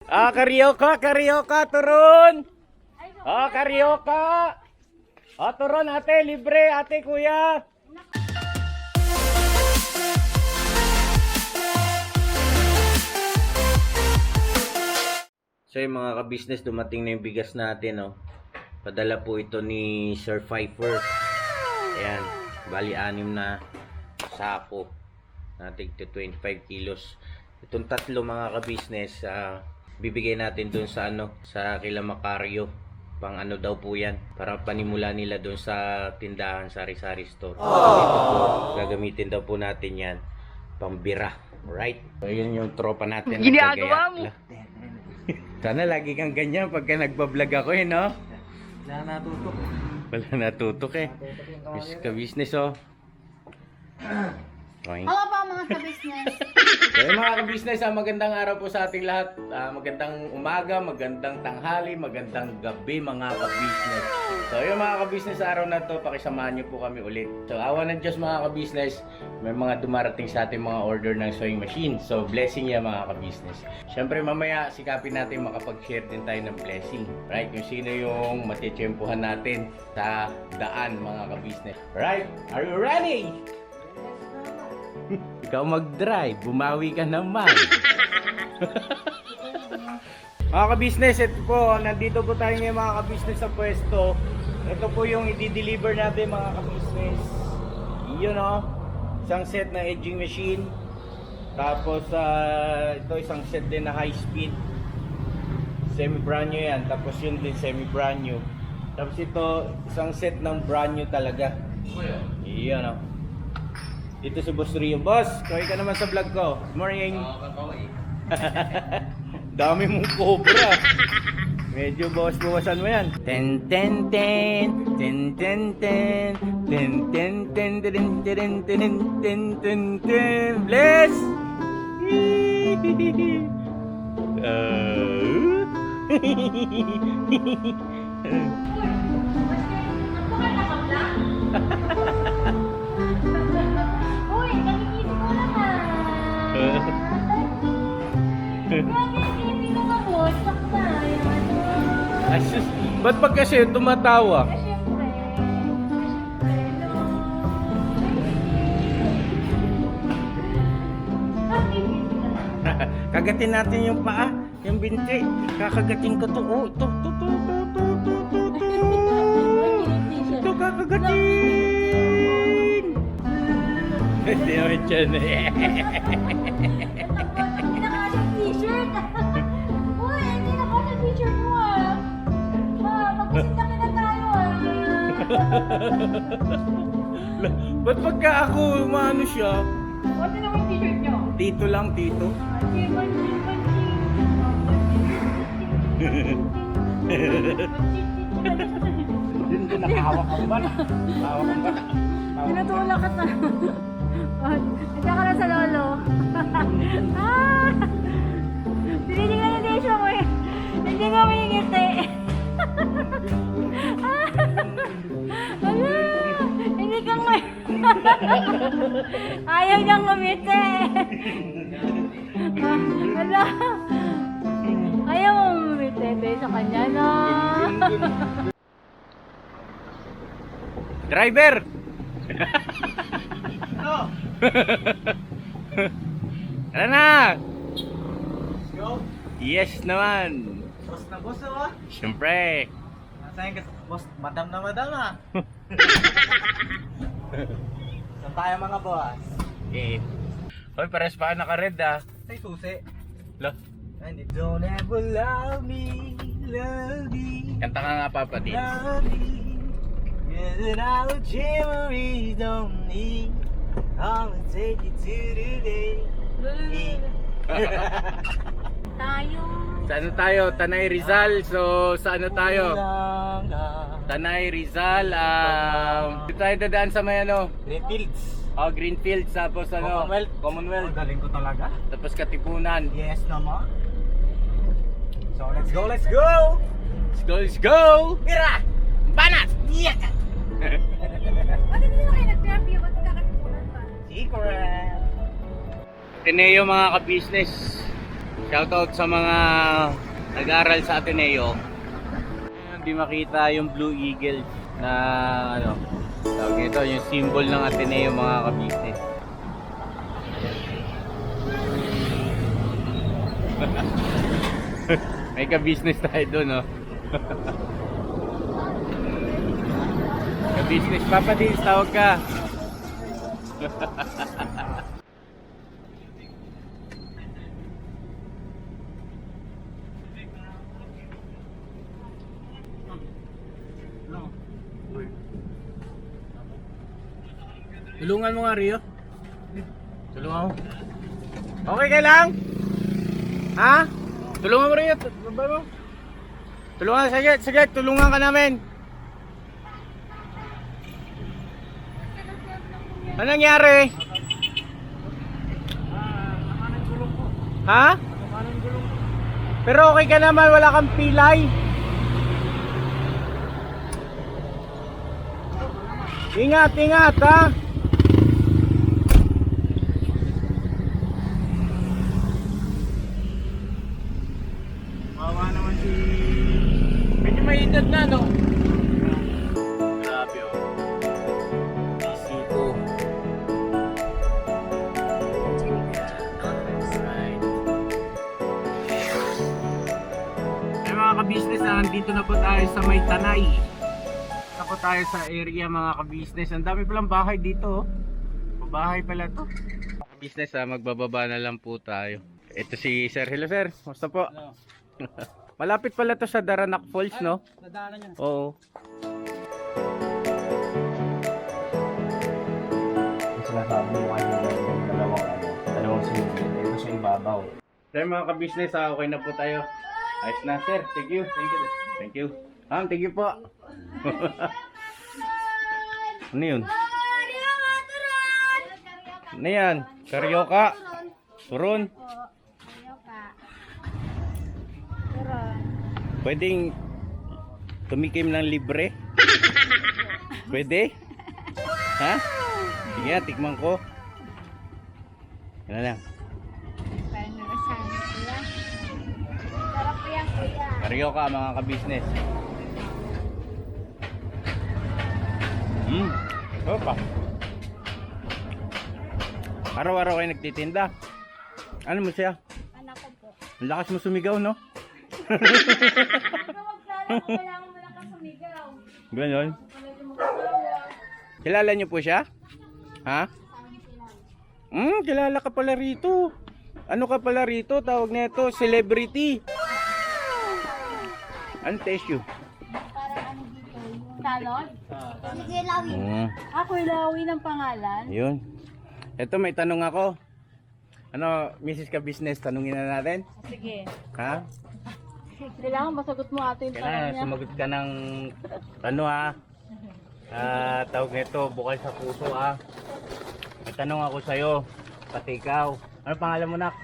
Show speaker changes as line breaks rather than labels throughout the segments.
Karyoka, turun! Karyoka! Turun ate, libre ate, kuya! So yung mga ka-business, dumating na yung bigas natin, oh. Padala po ito ni Sir Pfeiffer. Ayan, bali 6 na sako. Natin 25 kilos. Itong tatlo mga ka-business, bibigay natin dun sa sa kila Macario. Pang daw po yan, para panimula nila dun sa tindahan, sari-sari store. Ito po, gagamitin daw po natin yan pambira. Alright? So yun yung tropa natin.
Ginagawa mo!
Sana lagi kang ganyan pagka nagbablog ako no? Wala natutok eh. Ka-business oh. Okay.
Hello po mga ka-business.
So mga ka-business, magandang araw po sa ating lahat. Magandang umaga, magandang tanghali, magandang gabi mga ka-business. So yung mga ka-business, araw na to, pakisamahan nyo po kami ulit. So awa ng Diyos mga ka-business, may mga dumarating sa ating mga order ng sewing machine. So blessing yan mga ka-business. Siyempre mamaya sikapin natin makapag-share din tayo ng blessing. Right? Yung sino yung matitsyempuhan natin sa daan mga ka-business. Right? Are you ready? Ikaw mag-drive, bumawi ka naman. Mga ka-business, ito po, nandito po tayo ngayon mga ka-business sa pwesto. Ito po yung i-deliver natin mga ka-business. Yun o, isang set na edging machine. Tapos ito isang set din na high speed. Semi brand new yan, tapos yun din semi brand new. Tapos ito, isang set ng brand new talaga. Yun o. Dito si Boss Rio. Boss, kaway ka naman sa vlog ko. Good morning. Dami mong cobra. Medyo bawas-bawasan mo yan. Ten ten ten ten ten ten ten ten ten ten ten ten ten ten ten. Bless.
Uy, nakikinig ko lang Nakikinig ko lang mo. Sakta.
Asus, ba't pag kasi tumatawa?
Siyempre.
Kagatin natin yung paa, yung binti. Kakagatin ko to. Oh, ito. Ito kakagatin. Hindi naman dyan eh.
Hindi na kasi t-shirt. Uy, hindi na kasi t-shirt mo ah. Magpasinta ka na tayo ah.
Ba't pagka ako umano siya?
Ano naman t-shirt nyo?
Tito lang, tito. Hindi nakahawak ang bata. Hawak ang bata.
Tinutulak ka na. Nandiyan ka na sa lolo. Tinitingnan yung desyo mo eh. Hindi nga may ngiti. Ala, hindi kang may... Ayaw niyang ngumiti. Ala. Ayaw mo ngumiti sa kanya na.
Driver! Tara na!
Let's go!
Yes naman!
Boss na boss ah!
Siyempre!
Nasaan ka boss? Madam ah! Saan tayo mga boss?
Eh. Hoy, pares pa naka-red ah.
Say susi!
Lo,
And you don't ever love me,
kanta ka nga papa din.
love me. Yes, our memories don't need. I'll take you to the day.
Tayo.
Sa ano tayo? Tanay Rizal. So, sa ano tayo? Tanay Rizal. Dito tayo dadaan sa may
Greenfields.
Greenfields. Tapos Commonwealth.
Galing ko talaga.
Tapos Katipunan.
Yes naman. So let's go, let's go!
Let's go!
Mira!
Banas!
Yeah!
Bakit hindi na kayo nag-therapy? Ba't nagkakatipunan pa?
Secret!
Tineo mga ka-business. Shoutout sa mga nag-aaral sa Ateneo. Hindi makita yung Blue Eagle na ano, tawag nito, yung symbol ng Ateneo mga kabisnes. May ka-business tayo doon, no? Ka-business, Papa Dins, tawag ka. Tulungan mo nga, Rio. Tulungan mo. Okay ka lang? Ha? Tulungan mo, Rio. Baba mo. Tulungan, sige, tulungan ka namin. Ano nangyari? Ha? Pero okay ka naman, wala kang pilay. Ingat, ha? Wawa naman si... Medyo may edad na, no? Grabe, oh. Isiko. Right. Ay mga ka-business, nandito na po tayo sa May Tanay. Ako tayo sa area mga ka-business. Ang dami palang bahay dito, oh. Bahay pala to. Business, magbababa na lang po tayo. Ito si Sir. Hello Sir, kumusta po?
Hello.
Malapit pala to sa Daranac Falls, no?
Nadaanan niya.
Oo. Sinasabi mo kayo yung dalawang single. Ito sa ibabaw. Sir, mga ka-business, okay na po tayo. Ayos na, Sir. Thank you. Thank you. Thank you po. Ano yun? Ano yan? Karyoka? Turon? Pwedeng tumikim ng libre? Pwede? Ha? Sige nga, tikman ko. Yan na lang.
Sarap po yan, kuya.
Karyoka mga ka-business. Opa. Araw-araw kayo nagtitinda. Ano mo siya?
Anak ko po.
Ang lakas mo sumigaw, no?
Huwag magplano kung kailangan mo lang kang sumigaw.
Ganon.
Wala din magplano.
Kilala niyo po siya? Ha? Kilala ka pala rito. Ano ka pala rito? Tawag nito, celebrity. Ano tissue?
Parang ano dito, yung talon? Sige, Lawi. Ako, Lawi ng pangalan.
Yun. Ito, may tanong ako. Ano, Mrs. Ka-Business, tanungin na natin?
Sige.
Ha?
Kailangan masagot mo ato yung tanong
Kailangan
niya.
sumagot ka ng ano tawag nito, bukal sa puso May tanong ako sa'yo, pati ikaw. Ano pangalan mo, nak?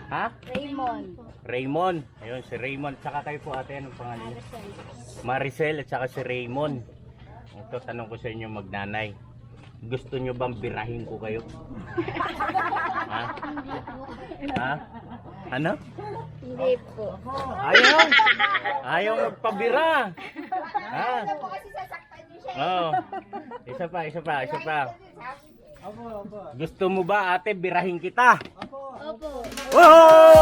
Ha?
Raymond.
Raymond. Ayun, si Raymond. Tsaka kayo po ate, anong pangalan niyo? Maricel at saka si Raymond. Ito, tanong ko sa inyo magnanay. Gusto nyo bang birahin ko kayo? Ha? Ha? Ano?
Hindi po.
Ayaw! Ayaw magpabira! Ha?
Kasi sasaktan niyo siya.
Oo. Isa pa. Gusto mo ba ate birahin kita?
Opo.
Oh!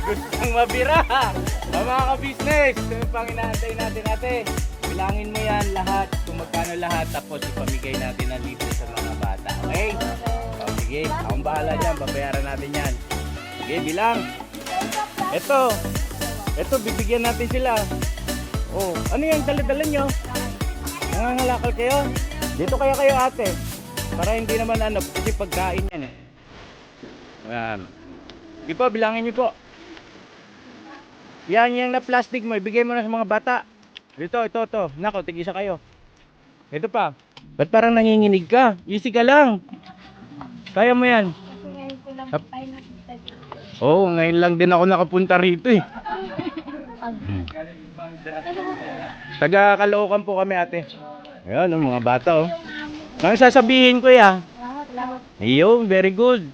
Gustong mabira! Mga ka-business, ito yung pang inaantay natin ate. Bilangin mo yan lahat, kung magkano lahat, tapos ipamigay natin ang libre sa mga bata. Okay? O, sige, akong bahala dyan, babayaran natin yan. Sige, bilang. Ito, bibigyan natin sila. Oh, ano yan, dala-dala nyo? Nangangalakal kayo? Dito kaya kayo ate. Para hindi naman kasi pagkain yan eh. Ayan. Sige po, bilangin nyo po. Yan yung na plastic mo, ibigay mo na sa mga bata. Ito. Nako, tigisa kayo. Ito pa. Ba't parang nanginginig ka? Easy ka lang. Kaya mo yan.
Kasi ngayon ko lang tayo nakita dito.
Oo, ngayon lang din ako nakapunta rito eh. Taga Caloocan po kami ate. Ayan, ang mga bata oh. Ngayon sasabihin ko ya.
Salamat.
Iyo, very good.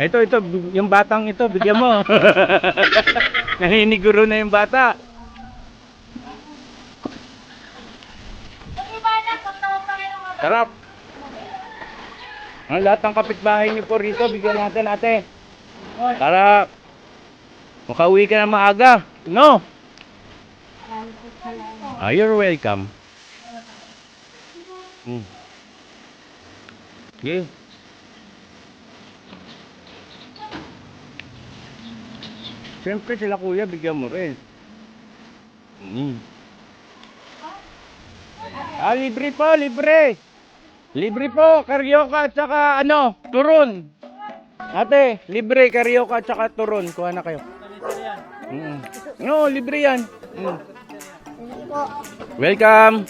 Ito, yung batang ito, bigyan mo. Naniniguro na yung bata.
Yung iba na, kung napapangin mga
Sarap. Ang lahat ng kapitbahay niyo po rito, bigyan natin ate. Para makauwi ka na maaga. No? You're welcome. Okay. Siyempre sila kuya, bigyan mo rin. Libre po, libre. Libre po, karyoka at saka turon. Ate, libre karyoka at saka turon. Kuha na kayo. No, libre yan. Welcome.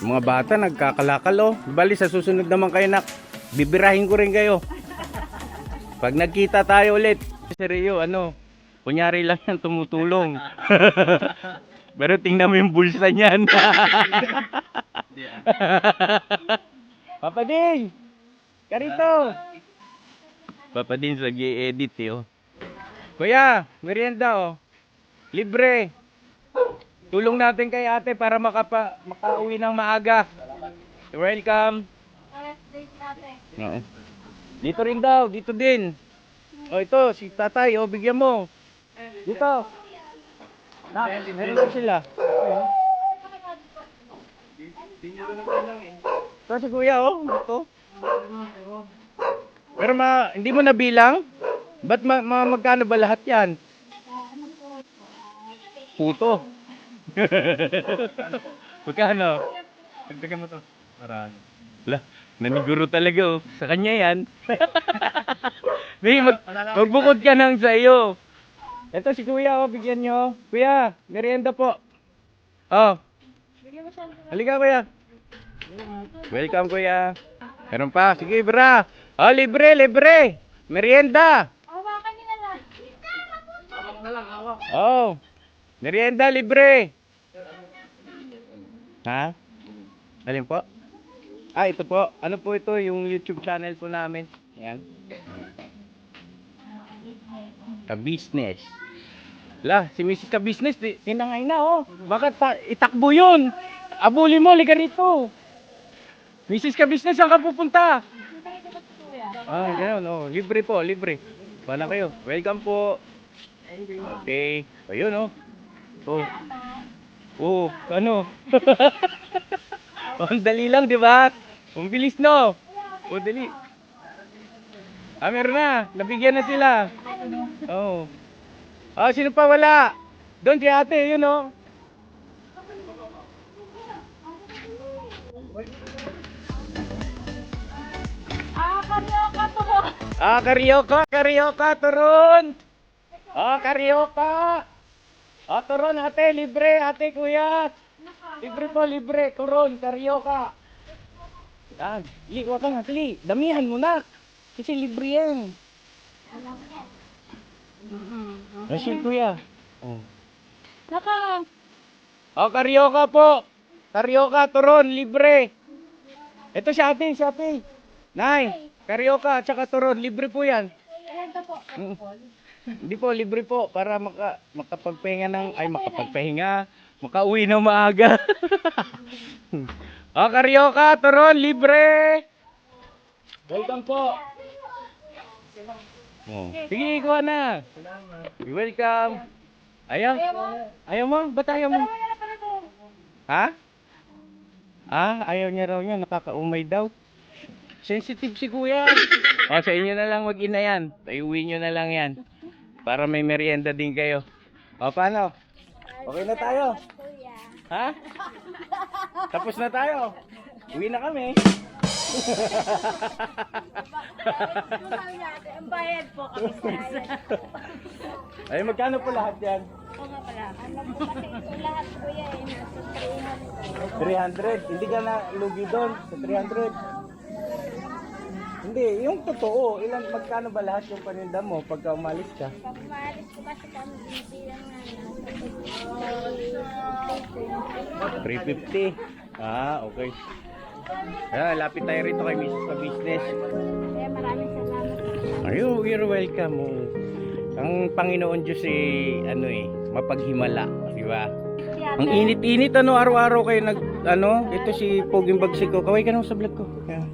Mga bata nagkakalakal oh. Bali sa susunod naman kayo nak. Bibirahin ko rin kayo. Pag nagkita tayo ulit. Seryo, kunyari lang yan tumutulong. Pero tingnan mo yung bulsa niyan. Papa Ding! Karito! Papa Ding nag-i-edit oh. Kuya, merienda oh. Libre. Tulong natin kay ate para makauwi ng maaga. Welcome. Oo. Dito rin daw, dito din. Oh ito, si tatay, bigyan mo. Dito. Meron na sila. Ito si kuya ito. Pero hindi mo nabilang? Ba't magkano ba lahat yan? Puto. Magkano? Dagdagan mo to. Marami. Wala, naniguro talaga sa kanya yan. Magbukod ka nang sa iyo. Ito si kuya bigyan nyo. Kuya, merienda po. Halika kuya. Welcome kuya. Meron pa, sige bra. Libre, libre. Merienda.
Hawakan nila lang.
Merienda libre. Ha? Alin po? Ito po. Ano po ito? Yung YouTube channel po namin. Ayan. Ka-business. Si Mrs. Ka-business, tinangay na Bakit itakbo yun? Abuli mo, liga rito. Mrs. Ka-business, saan ka pupunta? Gano'n libre po, libre. Wala kayo. Welcome po. Okay. Ayun ang dali lang, di ba? Ang bilis, no? Dali. Meron na. Nabigyan na sila. Sino pa wala? Doon si ate, yun,
Karyoka to.
Karyoka, turon. Karyoka. Turon, ate, libre, ate, kuya. Libre po, libre, turon, karyoka. Huwag kang hatli. Damihan mo na. Kasi libre yan. Kasi kuya. Karyoka po. Karyoka, turon, libre. Ito si ate. Nay, karyoka, tsaka turon, libre po yan. Hindi po, libre po. Para makapagpahinga, makauwi ng maaga. Karyoka, turon, libre. Welcome po. Sige, kuha na. Welcome. Ayaw mo? Ba't ayaw mo? Ha? Ayaw niya raw niya. Nakakaumay daw. Sensitive si kuya. Sa inyo na lang mag-ina yan. Iuwi nyo na lang yan. Para may merienda din kayo. Paano? Okay na tayo? Ha? Tapos na tayo. Uwi na kami.
Ang bayad po kami sa
Ay, magkano po lahat yan?
lahat kuya nasa
300. Hindi ka na lugi doon sa 300. Hindi, yung totoo. Magkano ba lahat yung paninda mo pagka umalis ka?
Pag maalis ko kasi kami bilang
350. Okay. Lapit tayo rito kay Mrs. Ka-business.
Kaya maraming salamat.
You're welcome. Ang Panginoon Diyos mapaghimala, di ba? Ang init-init araw-araw kayo ito si Poging Bagsiko. Kaway ka naman sa vlog ko. Yan.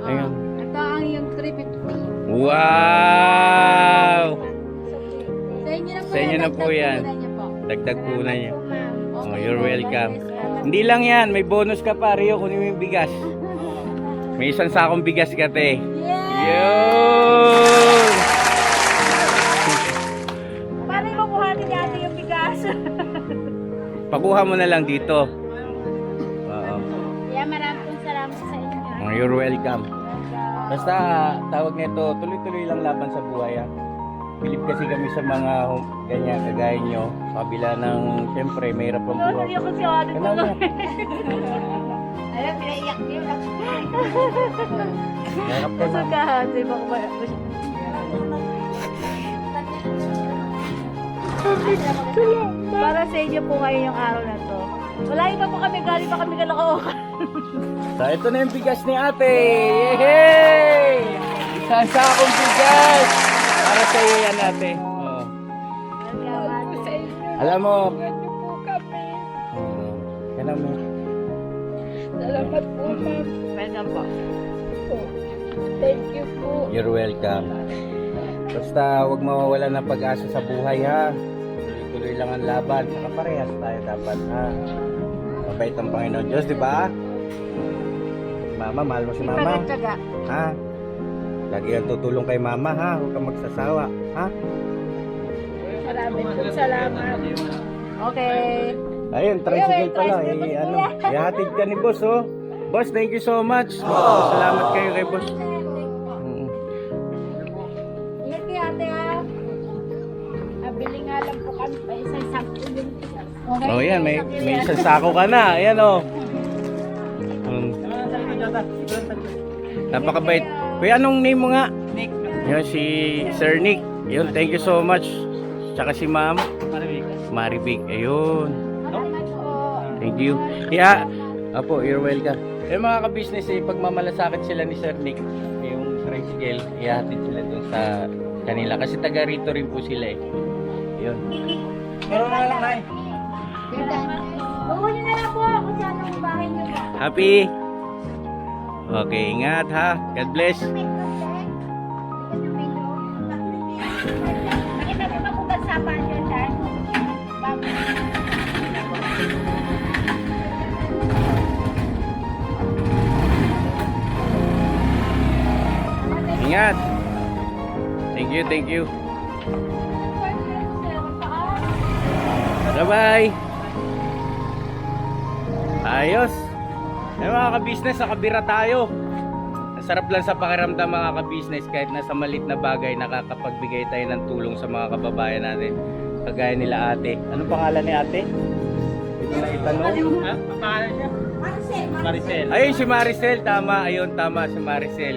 Ayun.
Ito ang yung 350.
Wow!
Sa inyo na po yan.
Dagdag po na niya.
Okay,
You're welcome. Hindi lang yan, may bonus ka pa, Rio, kunin mo yung bigas. May isang sakong bigas ka, te. Yun!
Paano yung mabuhatin niya ate yung bigas?
Pakuha mo na lang dito. Oo.
Yeah, maraming salamat sa inyo.
You're welcome. Basta, tawag nito, tuloy-tuloy lang laban sa buhay. Bilib kasi kami sa mga ganyan, kagaya nyo. Sa kabila ng, siyempre, mahirap ang buhay.
Naiyak ko si ate
Ano mo?
Alam, pinaiyak niyo.
Mahirap ka
Kusog
na.
ka, ate. Baka ba? Para sa inyo po ngayon yung araw na to. Wala iba po kami, galing pa kami Caloocan.
So, ito na yung bigas ni ate. Yehey! Isang sakong bigas. Para sa iyo yan ate. Oo.
Salamat sa inyo.
Alam mo.
po kami.
Alam mo.
Salamat po, ma'am. Welcome po. Thank you po.
You're welcome. Basta huwag mawawala ng pag-asa sa buhay ha. Tuloy-tuloy lang ang laban. Saka parehas tayo dapat ha. Mabait ang Panginoon Diyos, di ba? Mama, mahal mo si mama.
Pagkatsaga.
Ha? Lagi kang tutulong kay mama ha. Huwag kang magsasawa. Ha?
Maraming po salamat. Okay.
Ayun, tricycle pala.
tricycle
Eh,
po yan.
ihatid ka ni boss oh. Boss, thank you so much. Salamat kayo kay boss.
Ingat kayo ate ha. Abili nga lang po kami pa isang sakto din. Okay?
Oh, yan, may isang sako ka na. Ayan oh. Napakabait. Kuya, anong name mo nga?
Nick.
Yan, si Sir Nick. Yun, thank you so much. Tsaka si Ma'am
Maribig.
Maribig. Ayun.
Salamat po.
Thank you. Yeah. Apo, you're welcome. Eh mga ka-business, pagmamalasakit sila ni Sir Nick, yung tricycle, ihatid sila dun sa kanila. Kasi taga rito rin po sila eh. Yun.
Meron na lang, Nay.
Bukunin na lang po kung saan ang bahay niyo ba.
Happy? Okay, ingat ha. God bless.
Nakita mo ba kung bagsapaan yun dyan?
Ingat. Thank you, thank you. Bye-bye. Ayos. Eh mga ka-business, nakabira tayo. Ang sarap lang sa pakiramdam mga ka-business kahit nasa malit na bagay nakakapagbigay tayo ng tulong sa mga kababayan natin. Kagaya nila ate. Ano pangalan ni ate? Hindi na itanong.
Ha? Pangalan siya? Maricel.
Ayun si Maricel, tama. Ayun, tama si Maricel.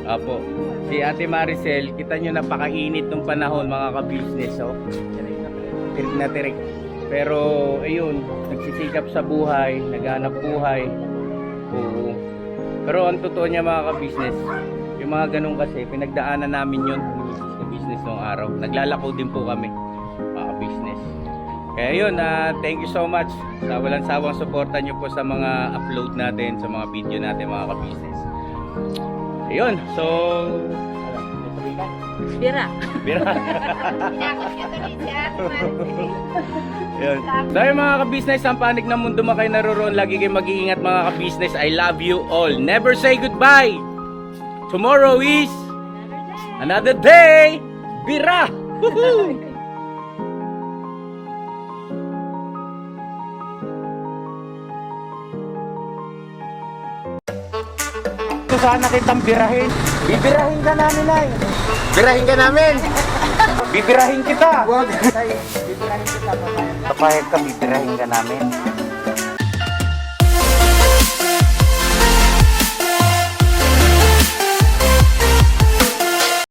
Apo. Si ate Maricel, kita nyo napakainit ng panahon mga ka-business. Oh. Tirik na tirik. Pero ayun, nagsisikap sa buhay, naghanap buhay. Oo. Pero ang totoo niya mga ka-business, yung mga ganun kasi, pinagdaanan namin yun sa business nung araw. Naglalako din po kami, mga ka-business. Kaya yun, thank you so much sa walang sawang suporta nyo po sa mga upload natin, sa mga video natin mga ka-business. Ayun, so...
Bira.
Bira.
Inakot ka tuloy siya.
Yun. So yung mga ka-business, ang panig ng mundo makay naroon, lagi kayo mag-iingat mga ka-business. I love you all. Never say goodbye. Tomorrow is another day. Bira! Woohoo! Sana kitang birahin. Bibirahin ka namin, ay. Birahin ka namin. Bibirahin kita. Wag. Bibirahin kita. Papayag ka, bibirahin ka namin.